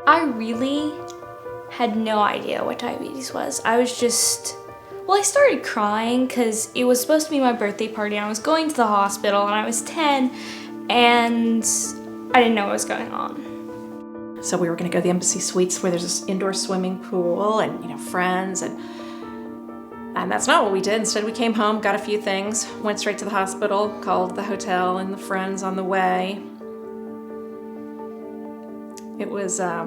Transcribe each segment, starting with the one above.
I really had no idea what diabetes was. I started crying because it was supposed to be my birthday party and I was going to the hospital and I was 10 and I didn't know what was going on. So we were gonna go to the Embassy Suites where there's this indoor swimming pool and, friends, and that's not what we did. Instead, we came home, got a few things, went straight to the hospital, called the hotel and the friends on the way. It was, I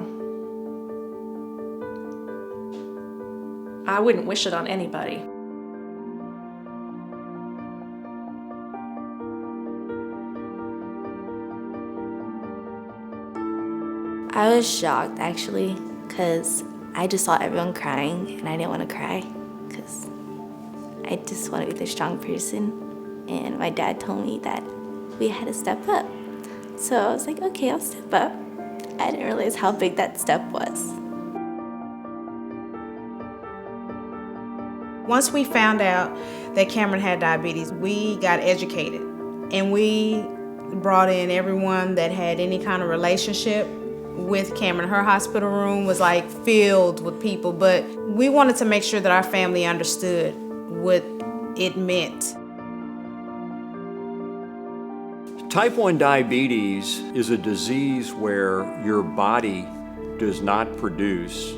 wouldn't wish it on anybody. I was shocked actually, because I just saw everyone crying and I didn't want to cry because I just want to be the strong person. And my dad told me that we had to step up. So I was like, okay, I'll step up. I didn't realize how big that step was. Once we found out that Cameron had diabetes, we got educated and we brought in everyone that had any kind of relationship with Cameron. Her hospital room was like filled with people, but we wanted to make sure that our family understood what it meant. Type 1 diabetes is a disease where your body does not produce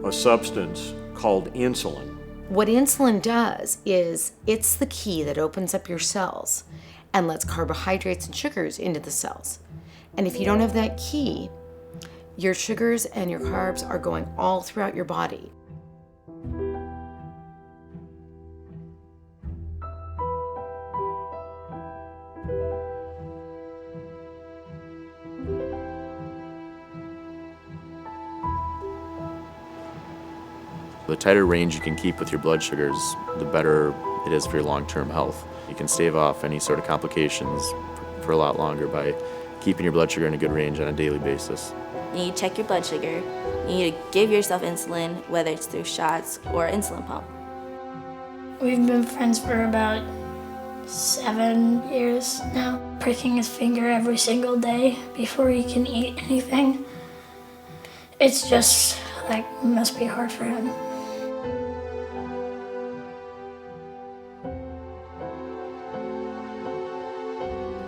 a substance called insulin. What insulin does is it's the key that opens up your cells and lets carbohydrates and sugars into the cells. And if you don't have that key, your sugars and your carbs are going all throughout your body. The tighter range you can keep with your blood sugars, the better it is for your long-term health. You can stave off any sort of complications for a lot longer by keeping your blood sugar in a good range on a daily basis. You need to check your blood sugar. You need to give yourself insulin, whether it's through shots or insulin pump. We've been friends for about 7 years now, pricking his finger every single day before he can eat anything. It's just like, must be hard for him.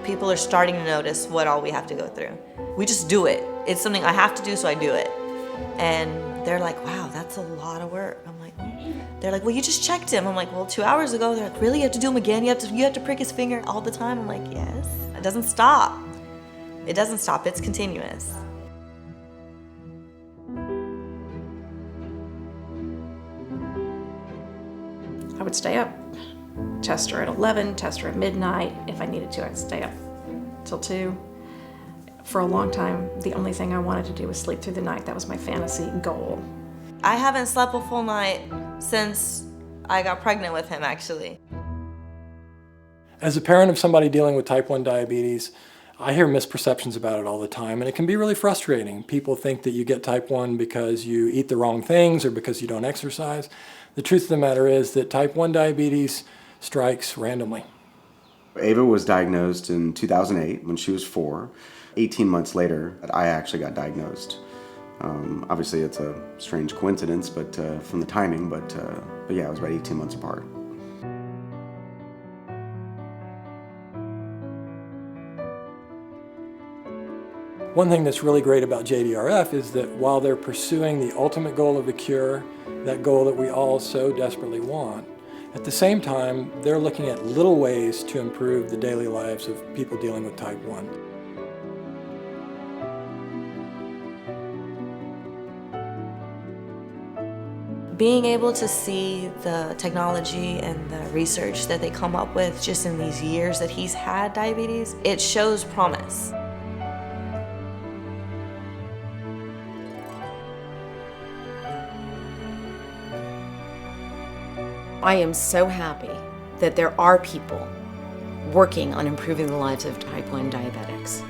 People are starting to notice what all we have to go through. We just do it. It's something I have to do, so I do it. And they're like, wow, that's a lot of work. I'm like, they're like, well, you just checked him. I'm like, well, 2 hours ago. They're like, really? You have to do him again? You have to prick his finger all the time? I'm like, yes. It doesn't stop. It doesn't stop. It's continuous. I would stay up, test her at 11, test her at midnight. If I needed to, I'd stay up till 2. For a long time, the only thing I wanted to do was sleep through the night. That was my fantasy goal. I haven't slept a full night since I got pregnant with him, actually. As a parent of somebody dealing with type 1 diabetes, I hear misperceptions about it all the time, and it can be really frustrating. People think that you get type 1 because you eat the wrong things or because you don't exercise. The truth of the matter is that type 1 diabetes strikes randomly. Ava was diagnosed in 2008 when she was 4. 18 months later, I actually got diagnosed. Obviously, it's a strange coincidence, but from the timing, but yeah, it was about 18 months apart. One thing that's really great about JDRF is that while they're pursuing the ultimate goal of a cure, that goal that we all so desperately want, at the same time, they're looking at little ways to improve the daily lives of people dealing with type 1. Being able to see the technology and the research that they come up with just in these years that he's had diabetes, it shows promise. I am so happy that there are people working on improving the lives of type 1 diabetics.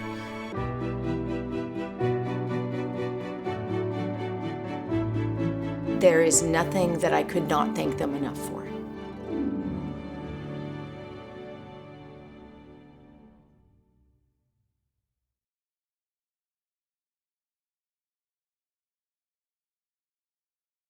There is nothing that I could not thank them enough for.